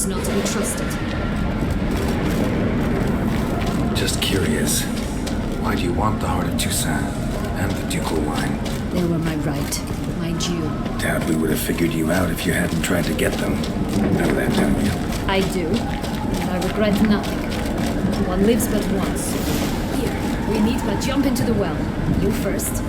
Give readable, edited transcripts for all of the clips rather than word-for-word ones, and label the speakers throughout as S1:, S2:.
S1: seems not to be trusted.
S2: Just curious. Why do you want the heart of Toussaint and the ducal wine?
S1: They were my right, my due.
S2: Doubt we would have figured you out if you hadn't tried to get them. Know that, don't you?
S1: I do, and I regret nothing. One lives but once. Here, we need but jump into the well. You first.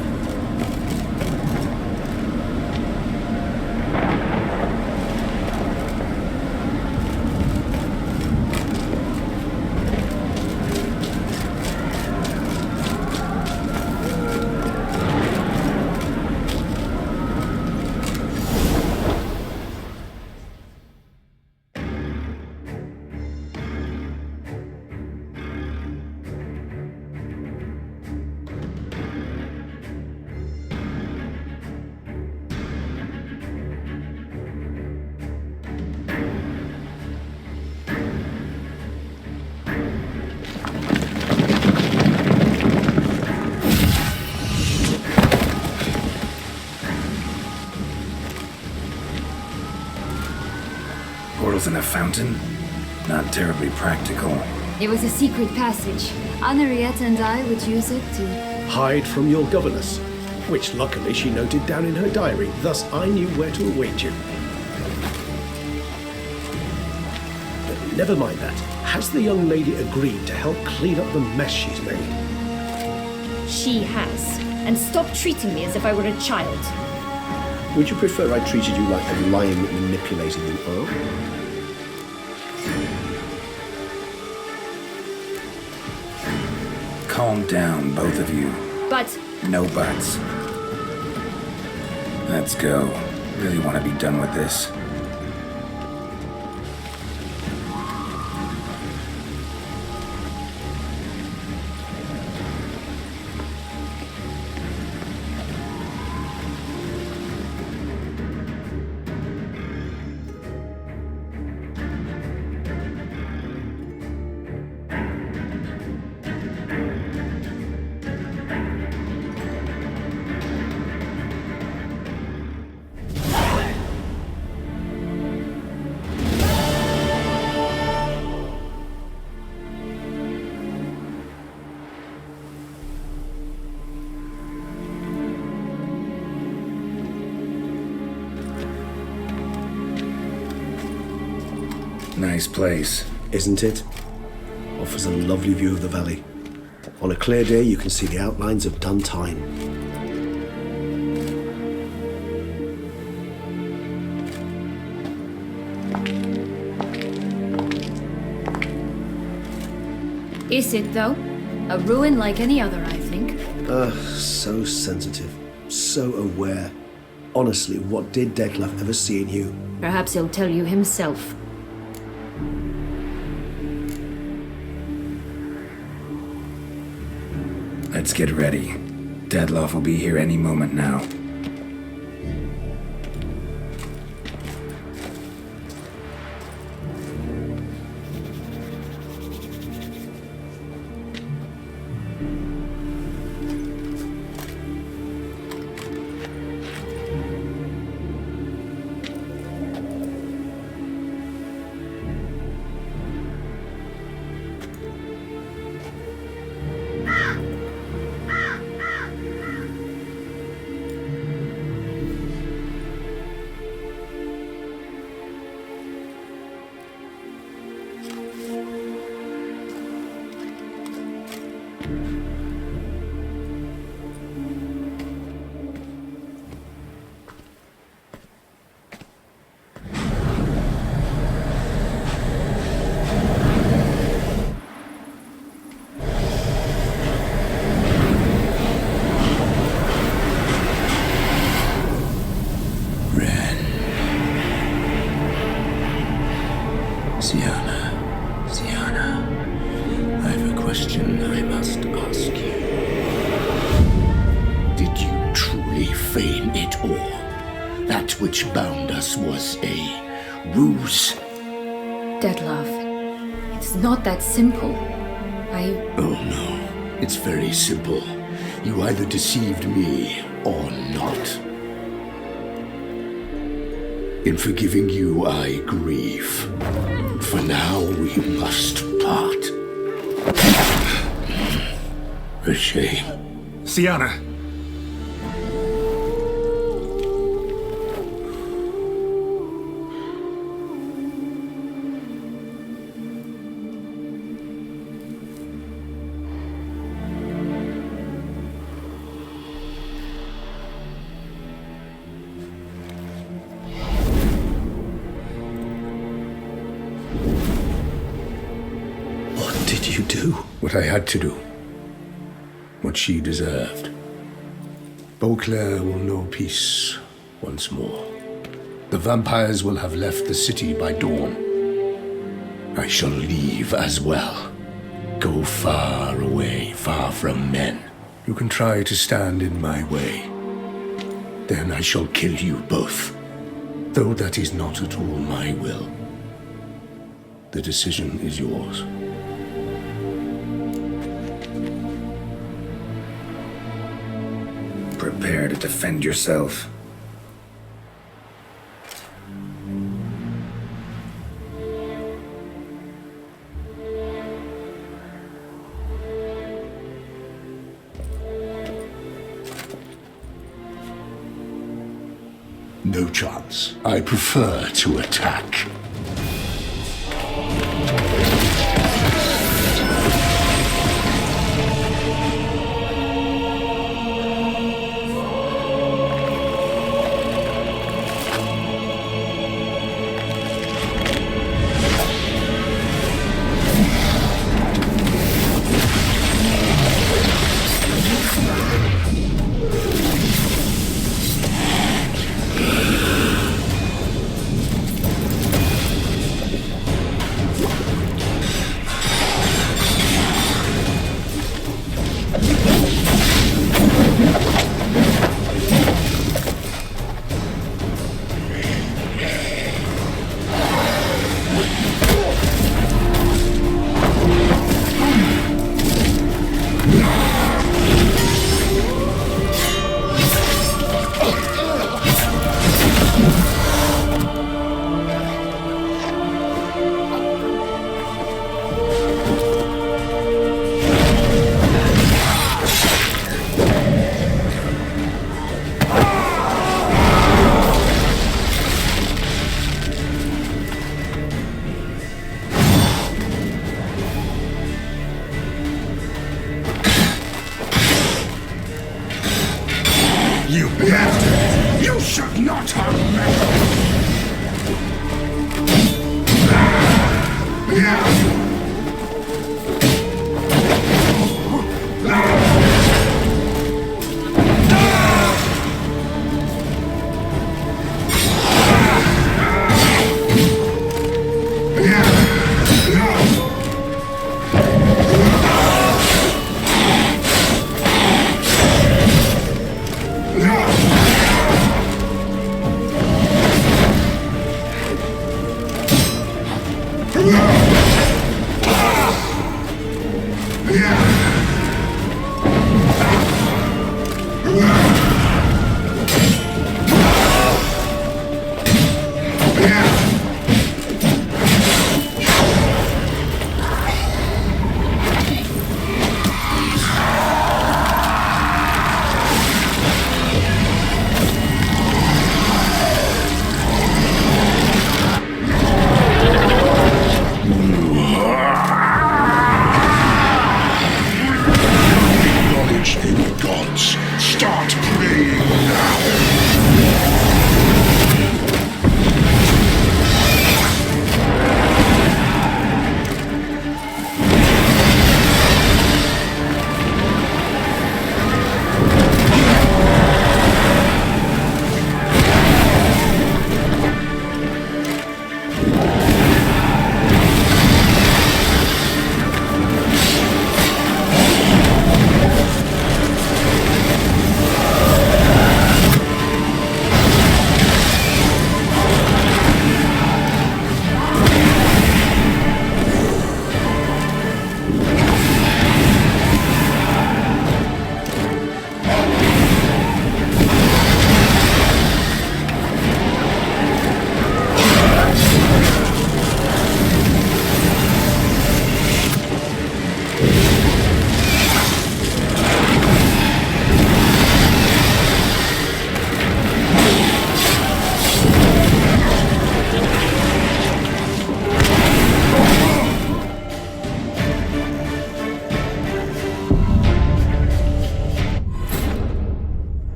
S2: Portals in a fountain? Not terribly practical.
S1: It was a secret passage. Henriette and I would use it to...
S3: hide from your governess, which luckily she noted down in her diary, thus I knew where to await you. But never mind that. Has the young lady agreed to help clean up the mess she's made?
S1: She has. And stop treating me as if I were a child.
S3: Would you prefer I treated you like the lying, manipulating you are?
S2: Calm down, both of you.
S1: But...
S2: No buts. Let's go. Really want to be done with this. Nice place.
S3: Isn't it? Offers a lovely view of the valley. On a clear day, you can see the outlines of Duntine.
S1: Is it, though? A ruin like any other, I think.
S3: So sensitive. So aware. Honestly, what did Detlef ever see in you?
S1: Perhaps he'll tell you himself.
S2: Let's get ready. Detlef will be here any moment now.
S4: Sienna, I have a question I must ask you. Did you truly feign it all? That which bound us was a ruse?
S1: Detlef, it's not that simple.
S4: Oh no, it's very simple. You either deceived me or not. In forgiving you, I grieve. shame.
S2: Sienna!
S3: What did you do?
S4: What I had to do. What she deserved. Beauclair will know peace once more. The vampires will have left the city by dawn. I shall leave as well. Go far away, far from men. You can try to stand in my way. Then I shall kill you both. Though that is not at all my will. The decision is yours.
S2: Prepare to defend yourself.
S4: No chance. I prefer to attack. You bastard! You should not have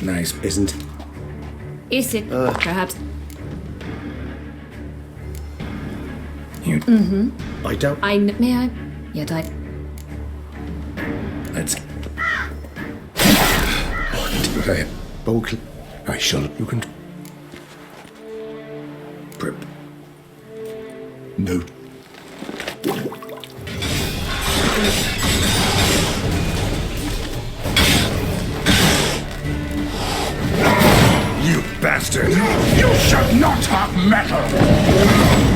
S2: Nice.
S3: Isn't.
S1: Is it? Perhaps.
S2: You.
S3: I don't.
S1: May I? Yet I.
S2: Let's.
S4: Beauclair. I shall. You can. Prep. No.
S2: You bastard! You should not have metal!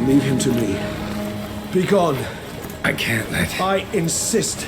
S3: Leave him to me. Be gone.
S2: I can't let...
S3: I insist.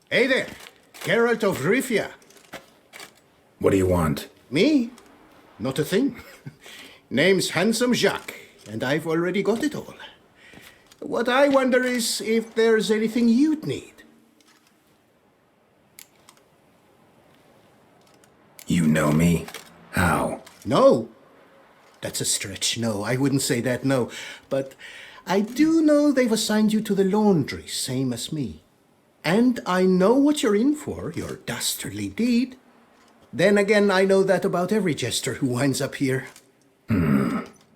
S5: Hey there, Geralt of Rivia.
S2: What do you want?
S5: Me? Not a thing. Name's Handsome Jacques, and I've already got it all. What I wonder is if there's anything you'd need.
S2: You know me? How?
S5: No. That's a stretch, no. I wouldn't say that, no. But I do know they've assigned you to the laundry, same as me. And I know what you're in for, your dastardly deed. Then again, I know that about every jester who winds up here.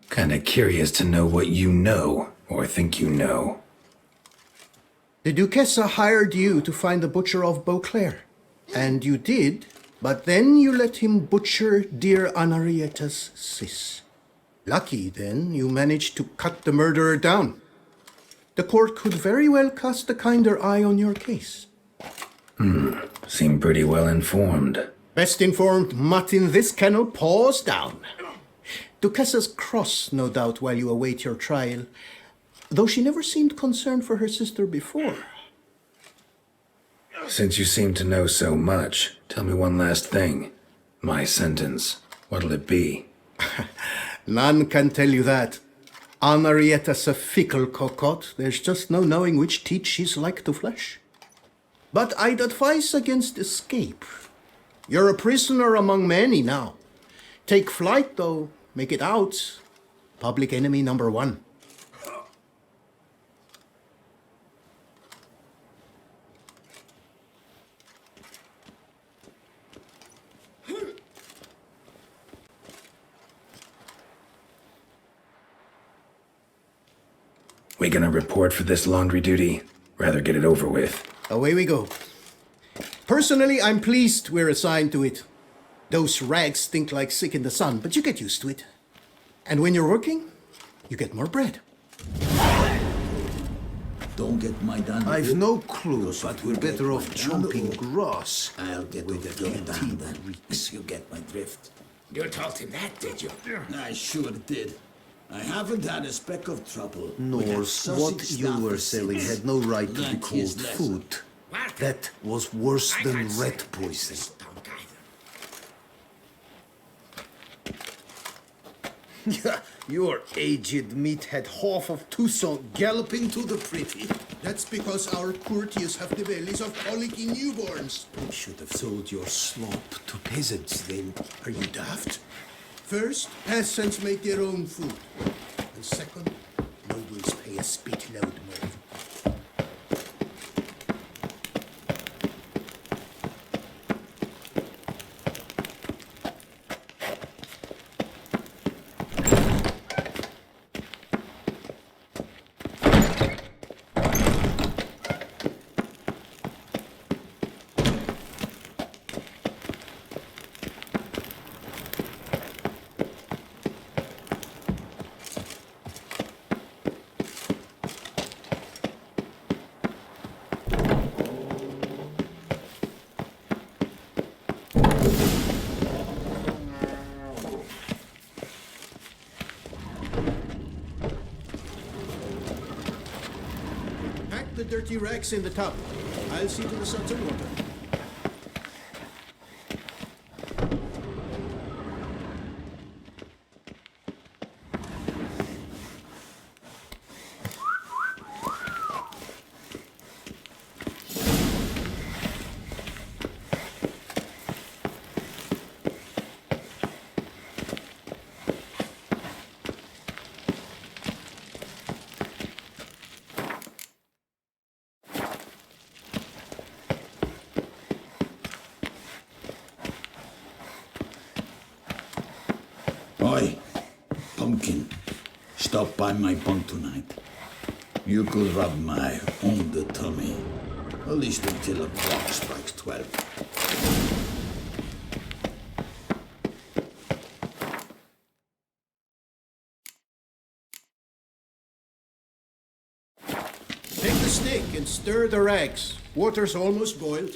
S2: Kinda curious to know what you know, or think you know.
S5: The Duchessa hired you to find the butcher of Beauclair. And you did, but then you let him butcher dear Anarietta's sis. Lucky, then, you managed to cut the murderer down. The court could very well cast a kinder eye on your case.
S2: Seem pretty well informed.
S5: Best informed mutt in this kennel paws down. Duchessa's cross, no doubt, while you await your trial, though she never seemed concerned for her sister before.
S2: Since you seem to know so much, tell me one last thing. My sentence, what'll it be?
S5: None can tell you that. Anarietta's a fickle cocotte. There's just no knowing which teeth she's like to flesh. But I'd advise against escape. You're a prisoner among many now. Take flight, though. Make it out. Public enemy number one.
S2: We gonna report for this laundry duty? Rather get it over with.
S5: Away we go. Personally, I'm pleased we're assigned to it. Those rags stink like sick in the sun, but you get used to it. And when you're working, you get more bread.
S6: Don't get my done.
S7: I've no clue, but we're better off chomping grass.
S6: I'll get
S7: with
S6: off
S7: your
S6: your
S7: teeth
S6: done then.
S7: reeks.
S6: You get my drift.
S8: You told him that, did you?
S6: I sure did. I haven't had a speck of trouble.
S7: Nor
S6: with that
S7: what
S6: sausage
S7: you
S6: stuff
S7: were
S6: of
S7: selling
S6: six.
S7: had no right to be
S6: Learned
S7: called
S6: his lesson.
S7: food.
S8: What?
S7: That was worse
S8: I
S7: than
S8: can't say
S7: rat
S8: that,
S7: poison.
S8: Mr. Tongue
S7: Yeah, your aged meathead half of Tucson galloping to the pretty.
S5: That's because our courtiers have the bellies of colicky newborns.
S7: You should have sold your slop to peasants then. Are you daft?
S5: First, peasants make their own food. And second, nobles pay a spitload more. the dirty racks in the tub. I'll see to the suds and water.
S6: Oi, Pumpkin, stop by my bunk tonight. You could rub my on the tummy, at least until the clock strikes 12.
S5: Take the stick and stir the rags. Water's almost boiled.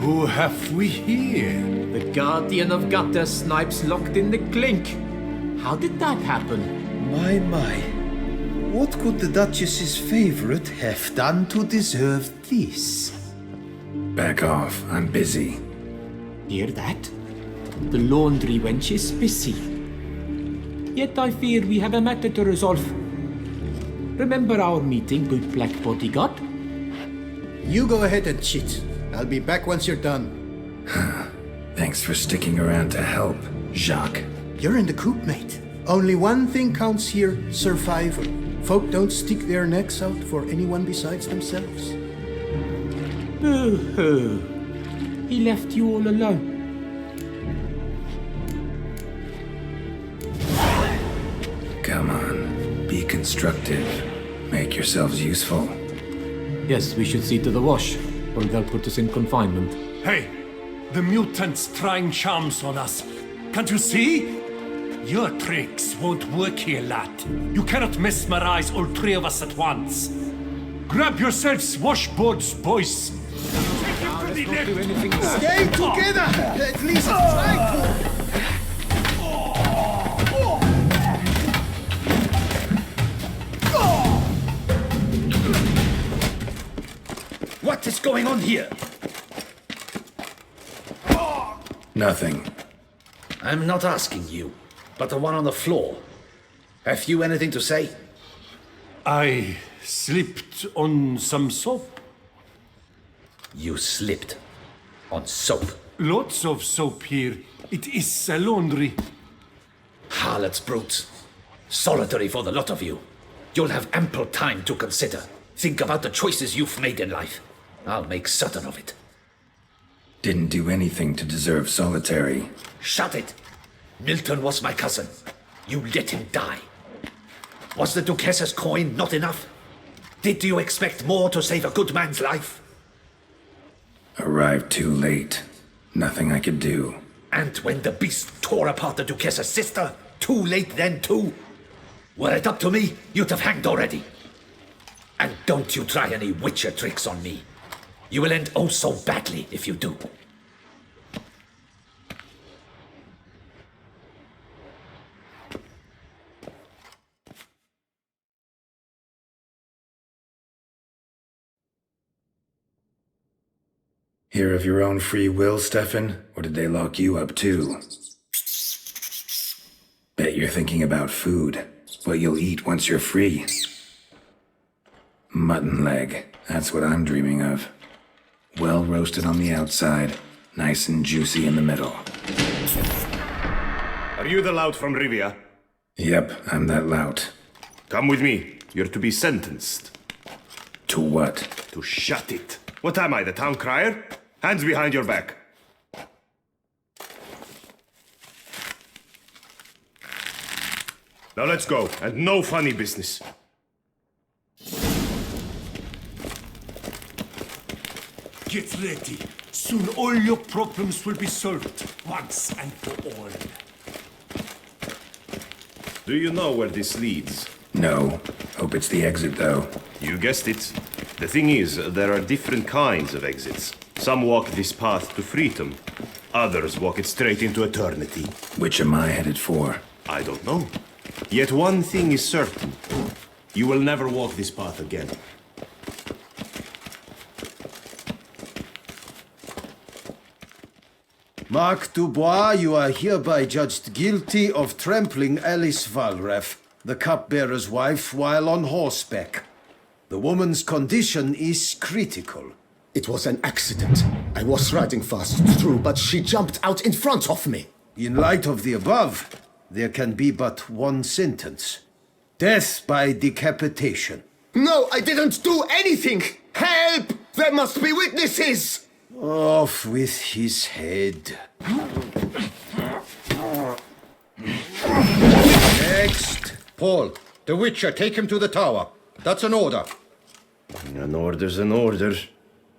S9: Who have we here?
S10: The Guardian of Gutter Snipes locked in the clink. How did that happen?
S7: My. What could the Duchess's favorite have done to deserve this?
S2: Back off. I'm busy.
S10: Hear that? The laundry wench is busy. Yet I fear we have a matter to resolve. Remember our meeting, good black bodyguard?
S5: You go ahead and cheat. I'll be back once you're done.
S2: Thanks for sticking around to help, Jacques.
S5: You're in the coop, mate. Only one thing counts here, survival. Folk don't stick their necks out for anyone besides themselves.
S10: Oh, he left you all alone.
S2: Come on. Be constructive. Make yourselves useful.
S10: Yes, we should see to the wash, or they'll put us in confinement.
S9: Hey! The mutant's trying charms on us. Can't you see? Your tricks won't work here, lad. You cannot mesmerize all three of us at once. Grab yourselves washboards, boys. Take him to the net.
S5: Stay together! At least try to!
S8: What is going on here?
S2: Nothing.
S8: I'm not asking you, but the one on the floor. Have you anything to say?
S9: I slipped on some soap.
S8: You slipped on soap.
S9: Lots of soap here. It is a laundry.
S8: Harlots, brutes. Solitary for the lot of you. You'll have ample time to consider. Think about the choices you've made in life. I'll make certain of it.
S2: Didn't do anything to deserve solitary.
S8: Shut it! Milton was my cousin. You let him die. Was the Duchess's coin not enough? Did you expect more to save a good man's life?
S2: Arrived too late. Nothing I could do.
S8: And when the beast tore apart the Duchess's sister, too late then too? Were it up to me, you'd have hanged already. And don't you try any witcher tricks on me. You will end oh so badly if you do.
S2: Here of your own free will, Stefan? Or did they lock you up too? Bet you're thinking about food. What you'll eat once you're free. Mutton leg. That's what I'm dreaming of. Well roasted on the outside, Nice and juicy in the middle.
S11: Are you the lout from Rivia?
S2: Yep, I'm that lout.
S11: Come with me. You're to be sentenced.
S2: To what?
S11: To shut it. What am I, the town crier? Hands behind your back. Now let's go, and no funny business.
S9: Get ready. Soon all your problems will be solved, once and for all.
S11: Do you know where this leads?
S2: No. Hope it's the exit, though.
S11: You guessed it. The thing is, there are different kinds of exits. Some walk this path to freedom. Others walk it straight into eternity.
S2: Which am I headed for?
S11: I don't know. Yet one thing is certain. You will never walk this path again.
S7: Mark Dubois, you are hereby judged guilty of trampling Alice Valref, the cupbearer's wife, while on horseback. The woman's condition is critical.
S3: It was an accident. I was riding fast, true, but she jumped out in front of me.
S7: In light of the above, there can be but one sentence. Death by decapitation.
S3: No, I didn't do anything! Help! There must be witnesses!
S7: Off with his head.
S5: Next. Paul, the Witcher, take him to the tower. That's an order.
S11: An order's an order.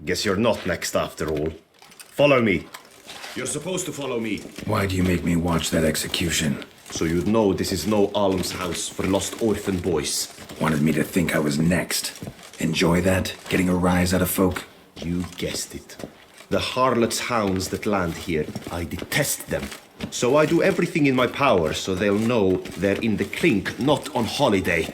S11: Guess you're not next after all. Follow me. You're supposed to follow me.
S2: Why do you make me watch that execution?
S11: So you'd know this is no almshouse for lost orphan boys.
S2: Wanted me to think I was next. Enjoy that? Getting a rise out of folk?
S11: You guessed it. The harlots' hounds that land here, I detest them. So I do everything in my power so they'll know they're in the clink, not on holiday.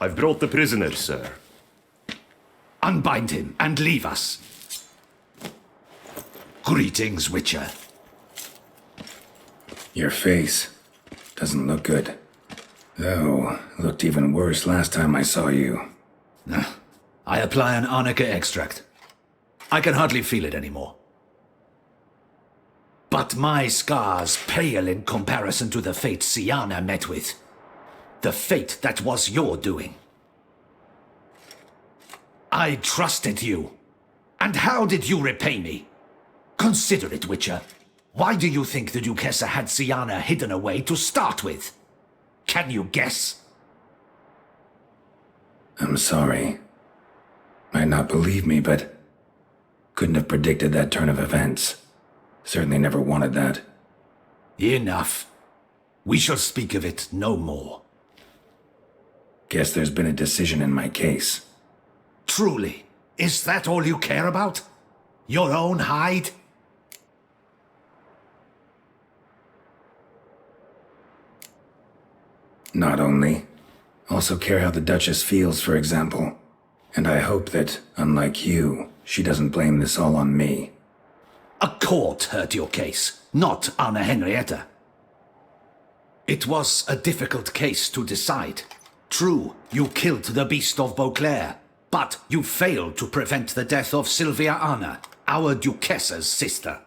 S11: I've brought the prisoner, sir.
S8: Unbind him and leave us. Greetings, Witcher.
S2: Your face doesn't look good. Though, looked even worse last time I saw you.
S8: I apply an arnica extract. I can hardly feel it anymore. But my scars pale in comparison to the fate Siana met with. The fate that was your doing. I trusted you. And how did you repay me? Consider it, Witcher. Why do you think the Duchessa had Siana hidden away to start with? Can you guess?
S2: I'm sorry. Might not believe me, but couldn't have predicted that turn of events. Certainly never wanted that.
S8: Enough. We shall speak of it no more.
S2: Guess there's been a decision in my case.
S8: Truly, is that all you care about? Your own hide?
S2: Not only. Also care how the Duchess feels, for example. And I hope that, unlike you, she doesn't blame this all on me.
S8: A court heard your case, not Anna Henrietta. It was a difficult case to decide. True, you killed the beast of Beauclair, but you failed to prevent the death of Sylvia Anna, our Duchessa's sister.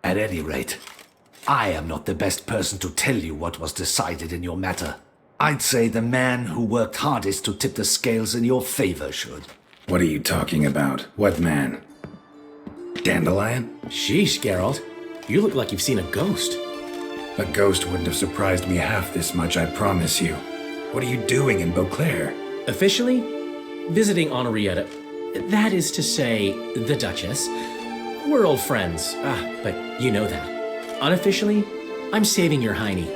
S8: At any rate, I am not the best person to tell you what was decided in your matter. I'd say the man who worked hardest to tip the scales in your favor should.
S2: What are you talking about? What man? Dandelion?
S12: Sheesh, Geralt. You look like you've seen a ghost.
S2: A ghost wouldn't have surprised me half this much, I promise you. What are you doing in Beauclair?
S12: Officially, visiting Henrietta. That is to say, the Duchess. We're old friends, but you know that. Unofficially, I'm saving your hiney.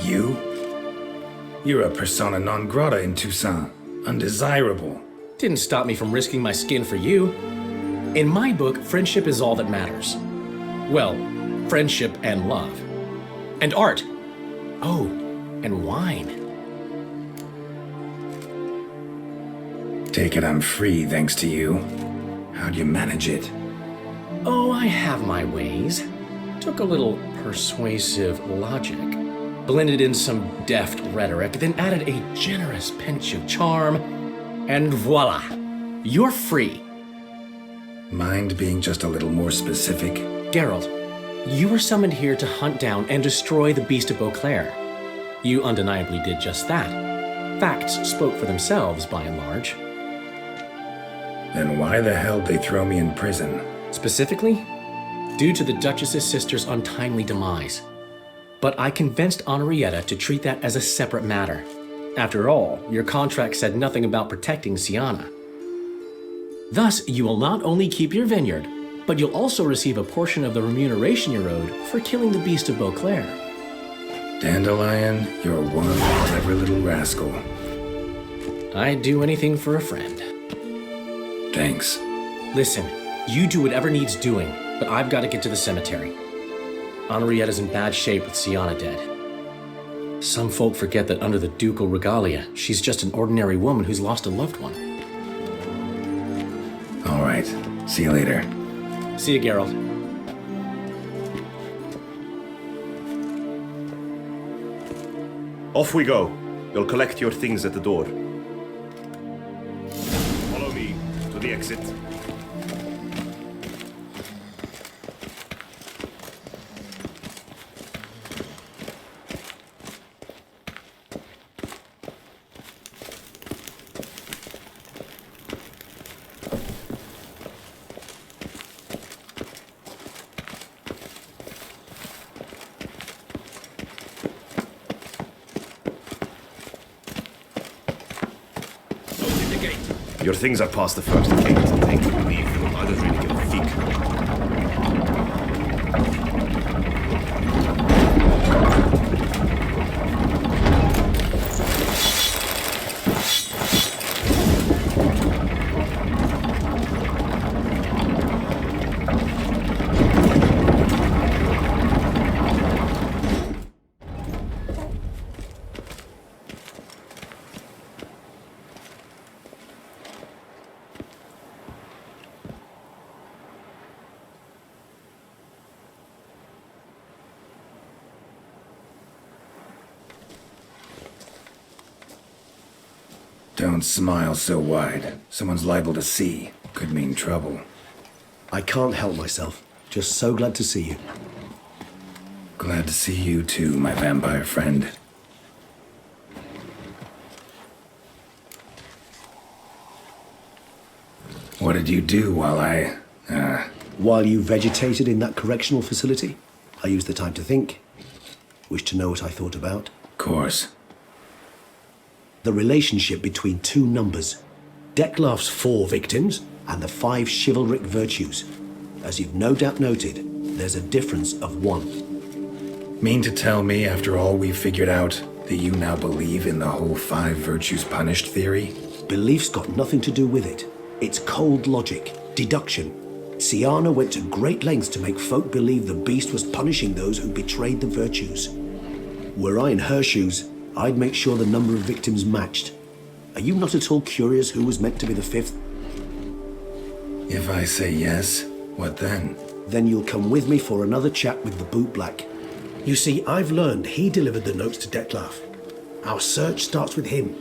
S2: You? You're a persona non grata in Toussaint. Undesirable.
S12: Didn't stop me from risking my skin for you. In my book, friendship is all that matters. Well, friendship and love. And art. Oh, and wine.
S2: Take it I'm free thanks to you. How'd you manage it?
S12: Oh, I have my ways. Took a little persuasive logic, blended in some deft rhetoric, then added a generous pinch of charm, and voila! You're free.
S2: Mind being just a little more specific?
S12: Geralt, you were summoned here to hunt down and destroy the Beast of Beauclair. You undeniably did just that. Facts spoke for themselves, by and large.
S2: Then why the hell they throw me in prison?
S12: Specifically, due to the Duchess's sister's untimely demise. But I convinced Henrietta to treat that as a separate matter. After all, your contract said nothing about protecting Sienna. Thus, you will not only keep your vineyard, but you'll also receive a portion of the remuneration you're owed for killing the Beast of Beauclair.
S2: Dandelion, you're one clever little rascal.
S12: I'd do anything for a friend.
S2: Thanks.
S12: Listen, you do whatever needs doing, but I've got to get to the cemetery. Henrietta's in bad shape with Sienna dead. Some folk forget that under the ducal regalia, she's just an ordinary woman who's lost a loved one.
S2: All right. See you later.
S12: See you, Geralt.
S11: Off we go. You'll collect your things at the door. Follow me to the exit. Your things are past the first gate. Take them and leave them. I don't really give a fig.
S2: Don't smile so wide. Someone's liable to see. Could mean trouble.
S3: I can't help myself. Just so glad to see you.
S2: Glad to see you too, my vampire friend. What did you do while
S3: While you vegetated in that correctional facility, I used the time to think. Wish to know what I thought about?
S2: Course.
S3: The relationship between two numbers. Dettlaff's 4 victims and the 5 chivalric virtues. As you've no doubt noted, there's a difference of 1.
S2: Mean to tell me, after all we've figured out, that you now believe in the whole 5 virtues punished theory?
S3: Belief's got nothing to do with it. It's cold logic, deduction. Sienna went to great lengths to make folk believe the beast was punishing those who betrayed the virtues. Were I in her shoes, I'd make sure the number of victims matched. Are you not at all curious who was meant to be the 5th?
S2: If I say yes, what then?
S3: Then you'll come with me for another chat with the boot black. You see, I've learned he delivered the notes to Dettlaff. Our search starts with him.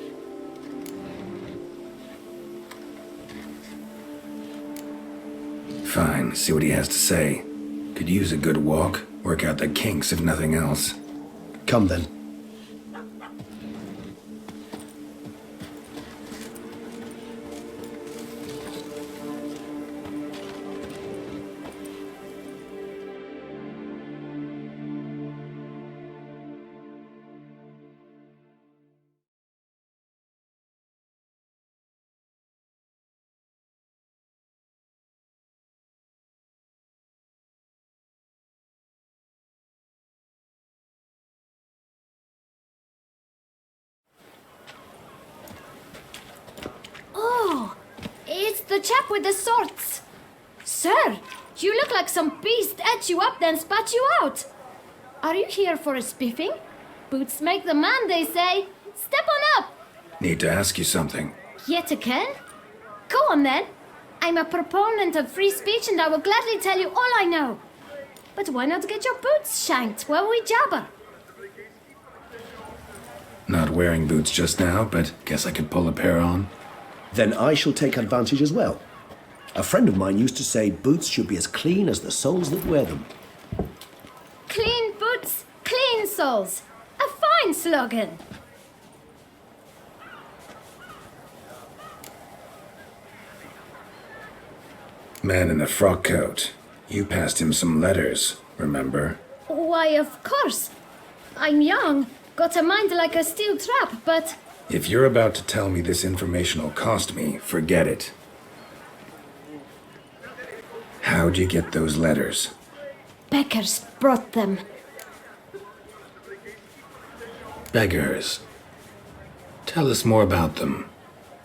S2: Fine, see what he has to say. Could use a good walk, work out the kinks if nothing else.
S3: Come then.
S1: The chap with the swords. Sir, you look like some beast ate you up then spat you out. Are you here for a spiffing? Boots make the man, they say. Step on up!
S2: Need to ask you something.
S1: Yet again? Go on then. I'm a proponent of free speech and I will gladly tell you all I know. But why not get your boots shanked while we jabber?
S2: Not wearing boots just now, but guess I could pull a pair on.
S3: Then I shall take advantage as well. A friend of mine used to say boots should be as clean as the soles that wear them.
S1: Clean boots, clean soles. A fine slogan.
S2: Man in the frock coat. You passed him some letters, remember?
S1: Why, of course. I'm young, got a mind like a steel trap, but...
S2: If you're about to tell me this information will cost me, forget it. How'd you get those letters?
S1: Beggars brought them.
S2: Beggars. Tell us more about them.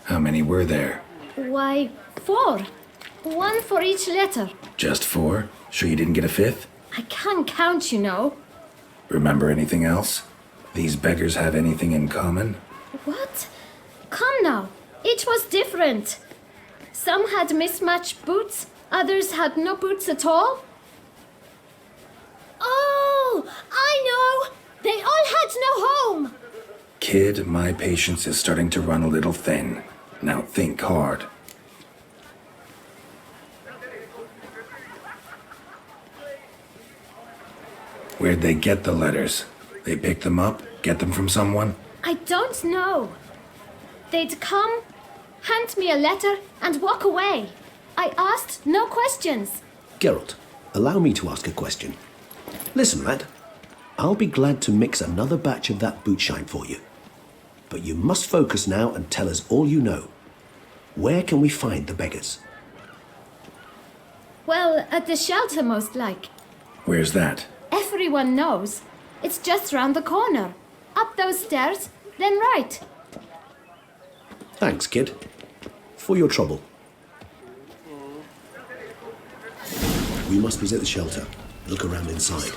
S2: How many were there?
S1: Why, 4. 1 for each letter.
S2: Just 4? Sure you didn't get a 5th?
S1: I can't count, you know.
S2: Remember anything else? These beggars have anything in common?
S1: What? Come now. Each was different. Some had mismatched boots, others had no boots at all. Oh, I know! They all had no home!
S2: Kid, my patience is starting to run a little thin. Now think hard. Where'd they get the letters? They picked them up? Get them from someone?
S1: I don't know. They'd come, hand me a letter, and walk away. I asked no questions.
S3: Geralt, allow me to ask a question. Listen, lad. I'll be glad to mix another batch of that bootshine for you. But you must focus now and tell us all you know. Where can we find the beggars?
S1: Well, at the shelter, most like.
S2: Where's that?
S1: Everyone knows. It's just round the corner. Up those stairs, then right.
S3: Thanks, kid. For your trouble. We must visit the shelter. Look around inside.